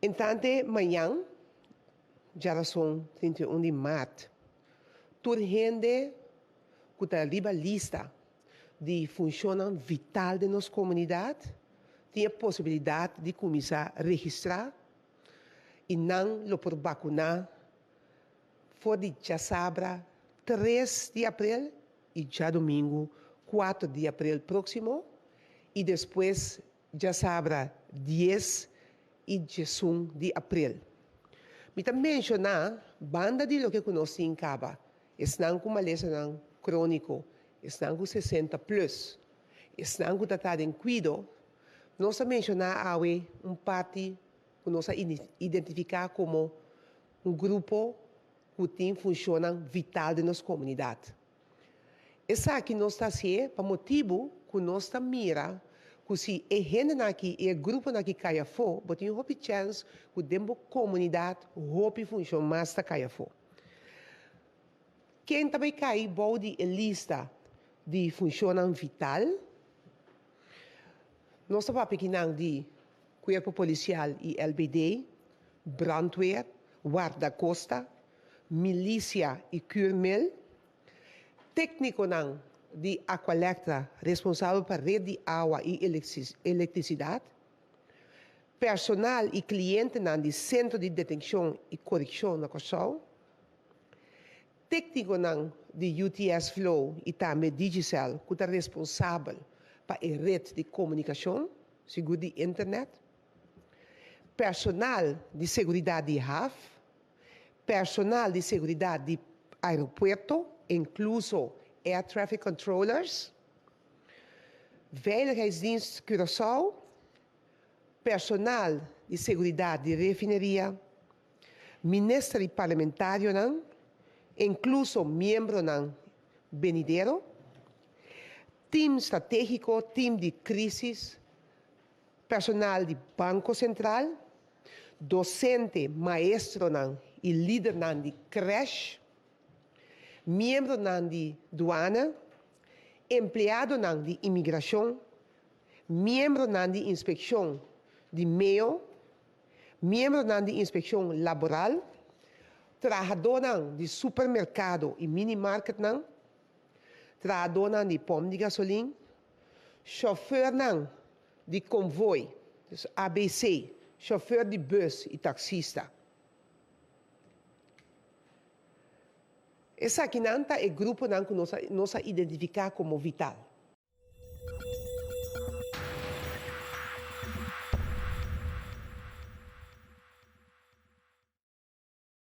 Entrante, mañan, já são 31 de mart, toda gente que está arriba lista de funcionam vital de nossa comunidade, tem a possibilidade de começar a registrar e não lo por bakuná, for de já sabra 3 de abril e já domingo 4 de abril próximo e depois já sabra 10 e 11 de abril. Me também mencionar banda de lo que conhece em Caba, estão com uma lesão crônico, estão com 60 plus, estão com tratado em cuidado. Nós mencionar awe parte que nós identificar como grupo que tem funciona vital de nossa comunidade. Essa aqui nós está assim para motivo que nós está mira que se é gente aqui e grupo aqui caia fora, mas tem uma chance que dentro da comunidade hope funciona mais está caia fora. Quem também cai bode a lista de funcionam vital, nós estamos pequenando de Corpo Policial e LBD, brandweer, guarda-costa, milícia e curmel, técnico de aqualectra responsável por rede de água e eletricidade, personal e cliente do Centro de Detenção e Correção na Curacao, técnico de UTS Flow e também Digicel, que está responsável para a rede de comunicação, seguro de internet, personal de segurança de RAF, personal de segurança de aeroporto, incluso Air Traffic Controllers, Veiligheidsdienst Curacao, personal de segurança de refinaria, ministério parlamentário, incluso membro do Benidero, time estratégico, time de crise, personal de Banco Central, docente, maestro e líder de creche, membro de douana, empregado de imigração, membro de inspeção de meio, membro de inspeção laboral, trabalhador de supermercado e minimarket, trabalhador de posto de gasolina, chofer de convoy, ABC, chofer de bus e taxista. Essa aqui é o grupo que nós identificamos como vital.